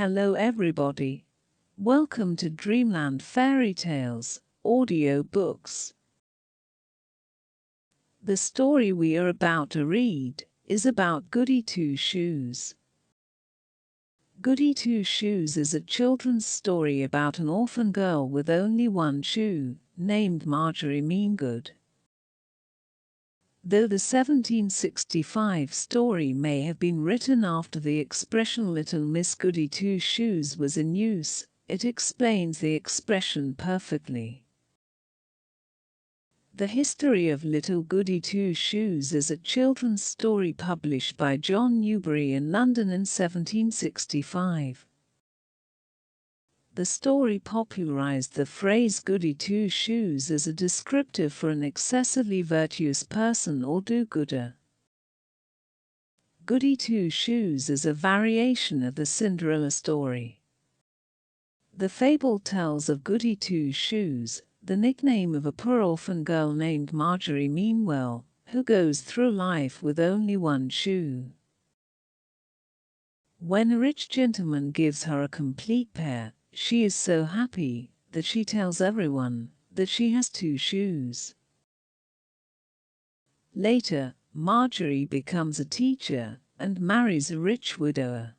Hello everybody. Welcome to Dreamland Fairy Tales, audiobooks. The story we are about to read is about Goody Two Shoes. Goody Two Shoes is a children's story about an orphan girl with only one shoe, named Margery Meangood. Though the 1765 story may have been written after the expression Little Miss Goody Two Shoes was in use, it explains the expression perfectly. The History of Little Goody Two Shoes is a children's story published by John Newbery in London in 1765. The story popularized the phrase Goody Two Shoes as a descriptor for an excessively virtuous person or do-gooder. Goody Two Shoes is a variation of the Cinderella story. The fable tells of Goody Two Shoes, the nickname of a poor orphan girl named Margery Meanwell, who goes through life with only one shoe. When a rich gentleman gives her a complete pair, she is so happy that she tells everyone that she has two shoes. Later, Margery becomes a teacher and marries a rich widower.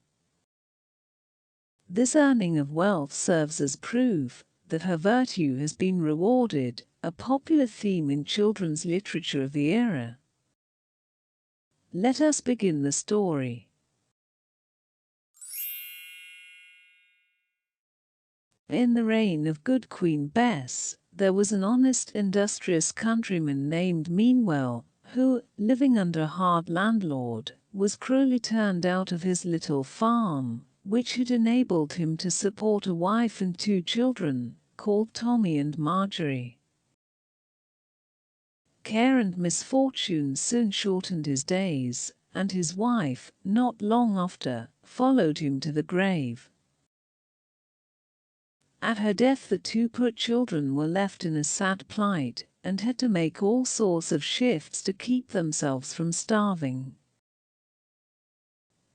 This earning of wealth serves as proof that her virtue has been rewarded, a popular theme in children's literature of the era. Let us begin the story. In the reign of good Queen Bess, there was an honest, industrious countryman named Meanwell, who, living under a hard landlord, was cruelly turned out of his little farm, which had enabled him to support a wife and two children, called Tommy and Margery. Care and misfortune soon shortened his days, and his wife, not long after, followed him to the grave. At her death the two poor children were left in a sad plight, and had to make all sorts of shifts to keep themselves from starving.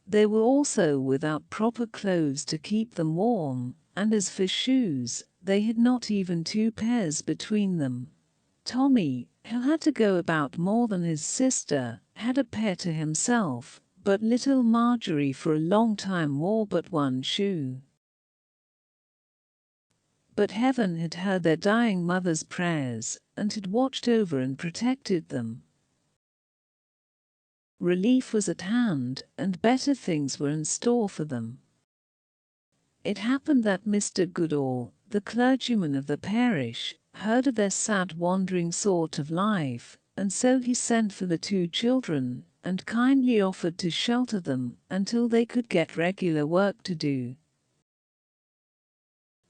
They were also without proper clothes to keep them warm, and as for shoes, they had not even two pairs between them. Tommy, who had to go about more than his sister, had a pair to himself, but little Margery for a long time wore but one shoe. But heaven had heard their dying mother's prayers, and had watched over and protected them. Relief was at hand, and better things were in store for them. It happened that Mr. Goodall, the clergyman of the parish, heard of their sad wandering sort of life, and so he sent for the two children, and kindly offered to shelter them until they could get regular work to do.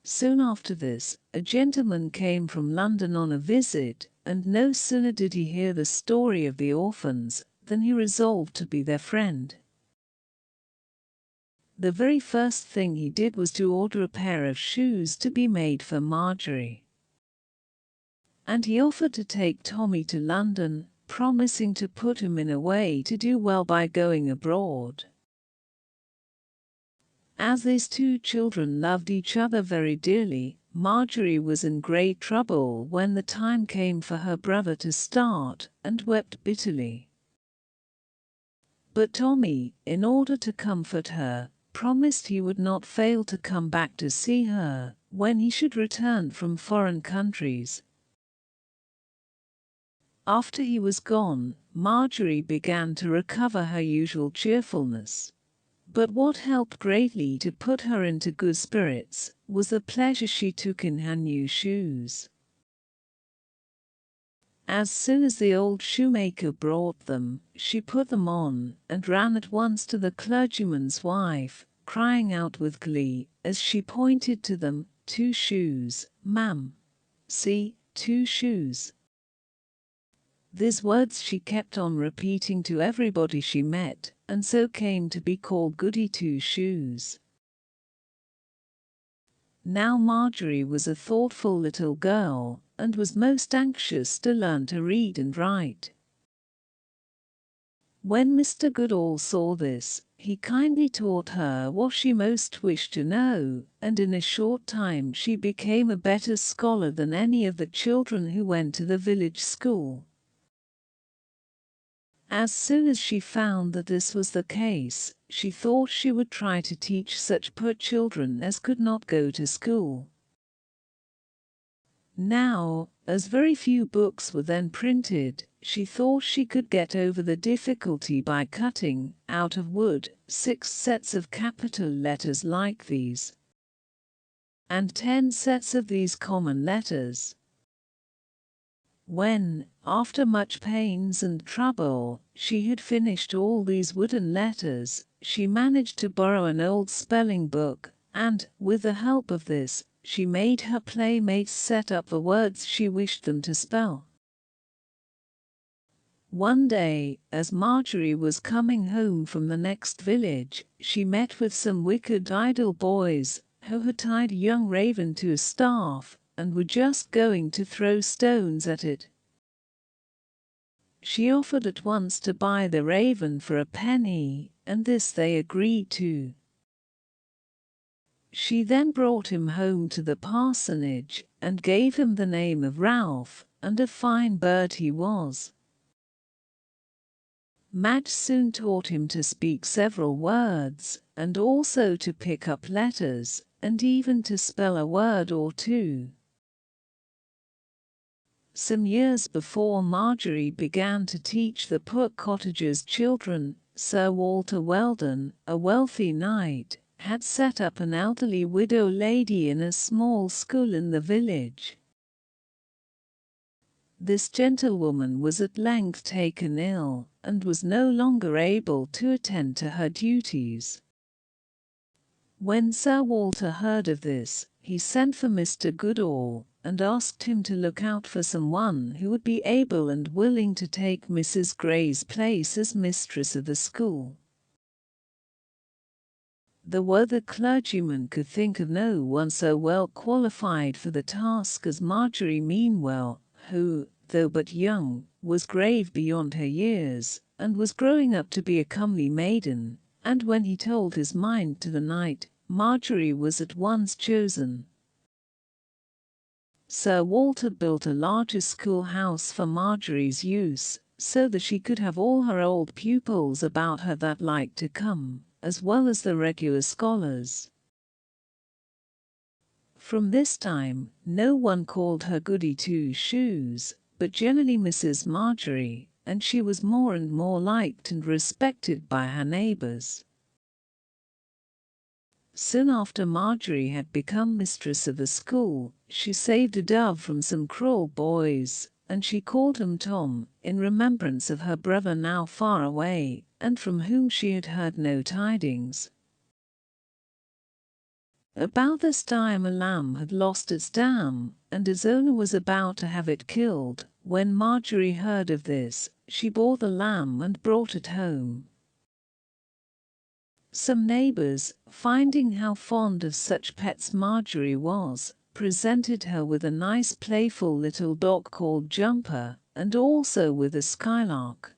Soon after this, a gentleman came from London on a visit, and no sooner did he hear the story of the orphans than he resolved to be their friend. The very first thing he did was to order a pair of shoes to be made for Margery. And he offered to take Tommy to London, promising to put him in a way to do well by going abroad. As these two children loved each other very dearly, Margery was in great trouble when the time came for her brother to start, and wept bitterly. But Tommy, in order to comfort her, promised he would not fail to come back to see her when he should return from foreign countries. After he was gone, Margery began to recover her usual cheerfulness. But what helped greatly to put her into good spirits was the pleasure she took in her new shoes. As soon as the old shoemaker brought them, she put them on, and ran at once to the clergyman's wife, crying out with glee, as she pointed to them, "Two shoes, ma'am. See, two shoes." These words she kept on repeating to everybody she met, and so came to be called Goody Two Shoes. Now Margery was a thoughtful little girl, and was most anxious to learn to read and write. When Mr. Goodall saw this, he kindly taught her what she most wished to know, and in a short time she became a better scholar than any of the children who went to the village school. As soon as she found that this was the case, she thought she would try to teach such poor children as could not go to school. Now, as very few books were then printed, she thought she could get over the difficulty by cutting, out of wood, 6 sets of capital letters like these, and 10 sets of these common letters. When, after much pains and trouble, she had finished all these wooden letters, she managed to borrow an old spelling book, and, with the help of this, she made her playmates set up the words she wished them to spell. One day, as Margery was coming home from the next village, she met with some wicked idle boys, who had tied a young raven to a staff, and were just going to throw stones at it. She offered at once to buy the raven for a penny, and this they agreed to. She then brought him home to the parsonage, and gave him the name of Ralph, and a fine bird he was. Madge soon taught him to speak several words, and also to pick up letters, and even to spell a word or two. Some years before Margery began to teach the poor cottagers' children, Sir Walter Weldon, a wealthy knight, had set up an elderly widow lady in a small school in the village. This gentlewoman was at length taken ill, and was no longer able to attend to her duties. When Sir Walter heard of this, he sent for Mr. Goodall, and asked him to look out for someone who would be able and willing to take Mrs. Gray's place as mistress of the school. The worthy clergyman could think of no one so well qualified for the task as Margery Meanwell, who, though but young, was grave beyond her years, and was growing up to be a comely maiden, and when he told his mind to the knight, Margery was at once chosen. Sir Walter built a larger schoolhouse for Margery's use, so that she could have all her old pupils about her that liked to come, as well as the regular scholars. From this time, no one called her Goody Two Shoes, but generally Mrs. Margery, and she was more and more liked and respected by her neighbours. Soon after Margery had become mistress of the school, she saved a dove from some cruel boys, and she called him Tom, in remembrance of her brother now far away, and from whom she had heard no tidings. About this time a lamb had lost its dam, and its owner was about to have it killed. When Margery heard of this, she bought the lamb and brought it home. Some neighbours, finding how fond of such pets Margery was, presented her with a nice playful little dog called Jumper, and also with a skylark.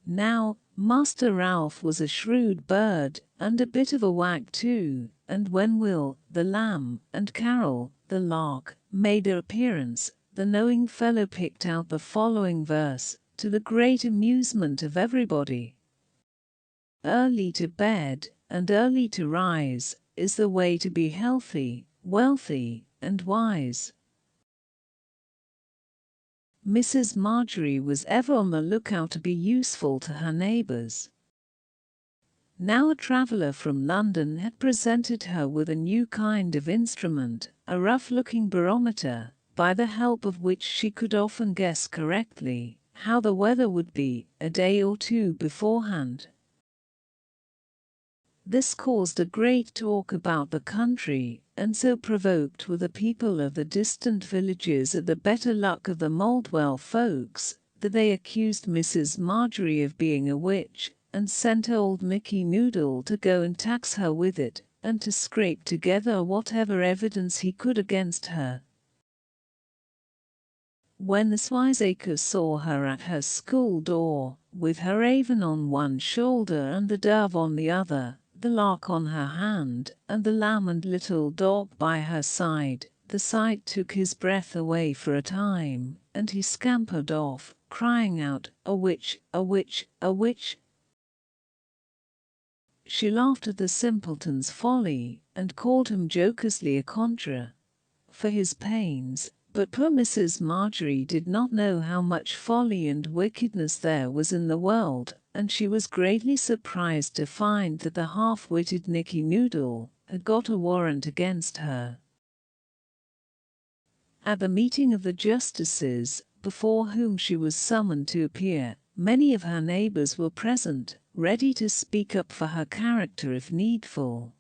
Now, Master Ralph was a shrewd bird, and a bit of a wag too, and when Will, the lamb, and Carol, the lark, made their appearance, the knowing fellow picked out the following verse, to the great amusement of everybody. Early to bed, and early to rise, is the way to be healthy, wealthy, and wise. Mrs. Margery was ever on the lookout to be useful to her neighbours. Now a traveller from London had presented her with a new kind of instrument, a rough-looking barometer, by the help of which she could often guess correctly how the weather would be a day or two beforehand. This caused a great talk about the country, and so provoked were the people of the distant villages at the better luck of the Mouldwell folks, that they accused Mrs. Margery of being a witch, and sent old Mickey Noodle to go and tax her with it, and to scrape together whatever evidence he could against her. When the wiseacre saw her at her school door, with her raven on one shoulder and the dove on the other, the lark on her hand, and the lamb and little dog by her side. The sight took his breath away for a time, and he scampered off, crying out, "A witch, a witch, a witch!" She laughed at the simpleton's folly, and called him jocosely a conjurer for his pains. But poor Mrs. Margery did not know how much folly and wickedness there was in the world, and she was greatly surprised to find that the half-witted Nicky Noodle had got a warrant against her. At the meeting of the justices, before whom she was summoned to appear, many of her neighbours were present, ready to speak up for her character if needful.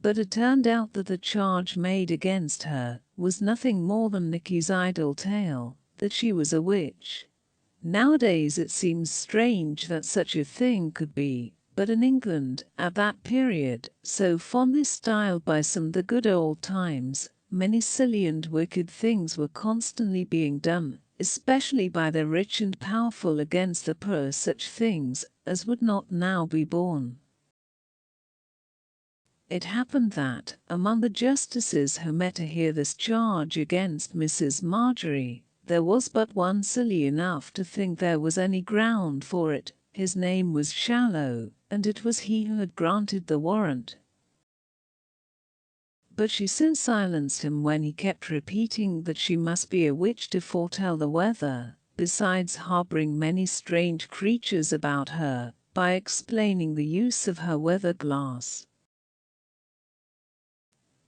But it turned out that the charge made against her was nothing more than Nicky's idle tale, that she was a witch. Nowadays it seems strange that such a thing could be, but in England, at that period, so fondly styled by some the good old times, many silly and wicked things were constantly being done, especially by the rich and powerful against the poor, such things as would not now be borne. It happened that, among the justices who met to hear this charge against Mrs. Margery, there was but one silly enough to think there was any ground for it. His name was Shallow, and it was he who had granted the warrant. But she soon silenced him when he kept repeating that she must be a witch to foretell the weather, besides harboring many strange creatures about her, by explaining the use of her weather glass.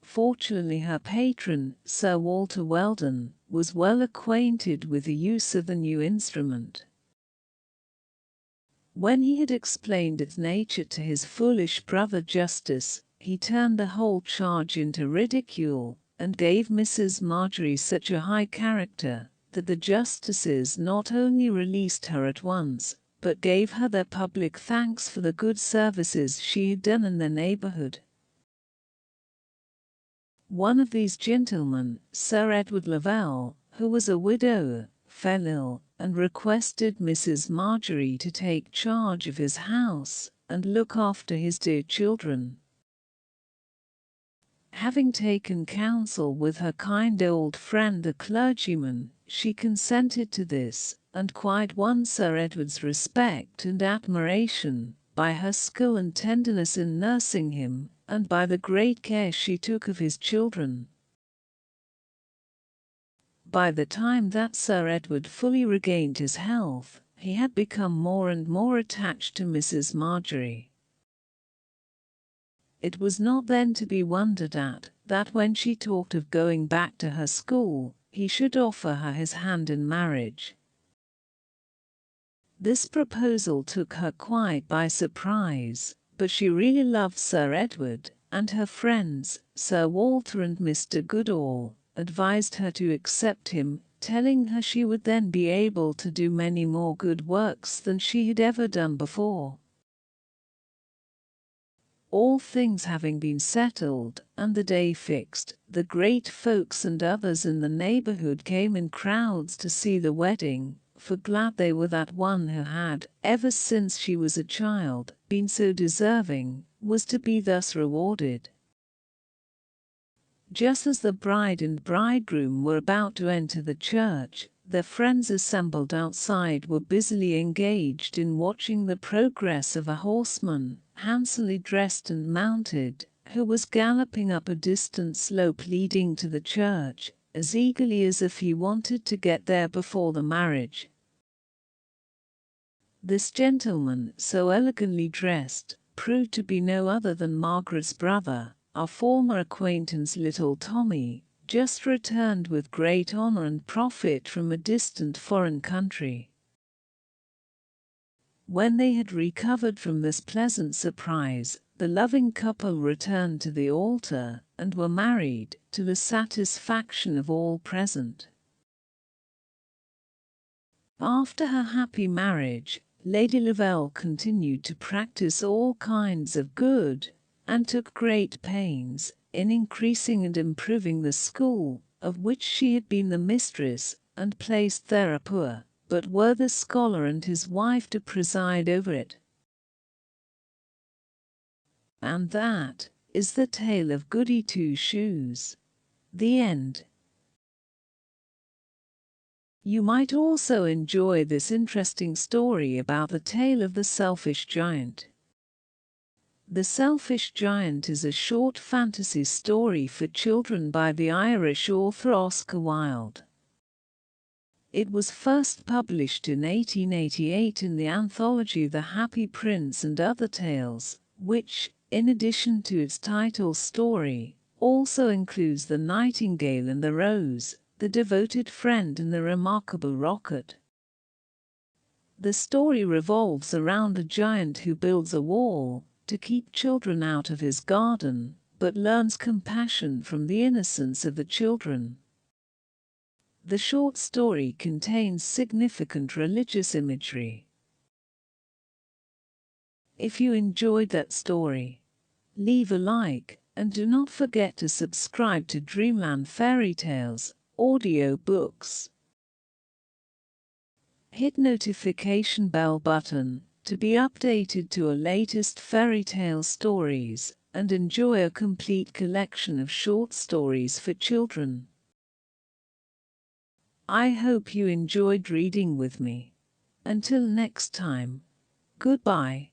Fortunately her patron, Sir Walter Weldon, was well acquainted with the use of the new instrument. When he had explained its nature to his foolish brother Justice, he turned the whole charge into ridicule, and gave Mrs. Margery such a high character, that the justices not only released her at once, but gave her their public thanks for the good services she had done in their neighbourhood. One of these gentlemen, Sir Edward Lavelle, who was a widower, fell ill, and requested Mrs. Margery to take charge of his house and look after his dear children. Having taken counsel with her kind old friend the clergyman, she consented to this, and quite won Sir Edward's respect and admiration by her skill and tenderness in nursing him, and by the great care she took of his children. By the time that Sir Edward fully regained his health, he had become more and more attached to Mrs. Margery. It was not then to be wondered at that when she talked of going back to her school, he should offer her his hand in marriage. This proposal took her quite by surprise, but she really loved Sir Edward, and her friends, Sir Walter and Mr. Goodall, advised her to accept him, telling her she would then be able to do many more good works than she had ever done before. All things having been settled, and the day fixed, the great folks and others in the neighbourhood came in crowds to see the wedding, for glad they were that one who had, ever since she was a child, been so deserving, was to be thus rewarded. Just as the bride and bridegroom were about to enter the church, their friends assembled outside were busily engaged in watching the progress of a horseman, handsomely dressed and mounted, who was galloping up a distant slope leading to the church, as eagerly as if he wanted to get there before the marriage. This gentleman, so elegantly dressed, proved to be no other than Margaret's brother, our former acquaintance little Tommy, just returned with great honour and profit from a distant foreign country. When they had recovered from this pleasant surprise, the loving couple returned to the altar, and were married, to the satisfaction of all present. After her happy marriage, Lady Lavelle continued to practice all kinds of good, and took great pains in increasing and improving the school, of which she had been the mistress, and placed there a poor but were the scholar and his wife to preside over it. And that is the tale of Goody Two Shoes. The end. You might also enjoy this interesting story about the tale of the selfish giant. The Selfish Giant is a short fantasy story for children by the Irish author Oscar Wilde. It was first published in 1888 in the anthology The Happy Prince and Other Tales, which, in addition to its title story, also includes The Nightingale and the Rose, The Devoted Friend and The Remarkable Rocket. The story revolves around a giant who builds a wall to keep children out of his garden, but learns compassion from the innocence of the children. The short story contains significant religious imagery. If you enjoyed that story, leave a like and do not forget to subscribe to Dreamland Fairy Tales audiobooks. Hit notification bell button to be updated to our latest fairy tale stories and enjoy a complete collection of short stories for children. I hope you enjoyed reading with me. Until next time, goodbye.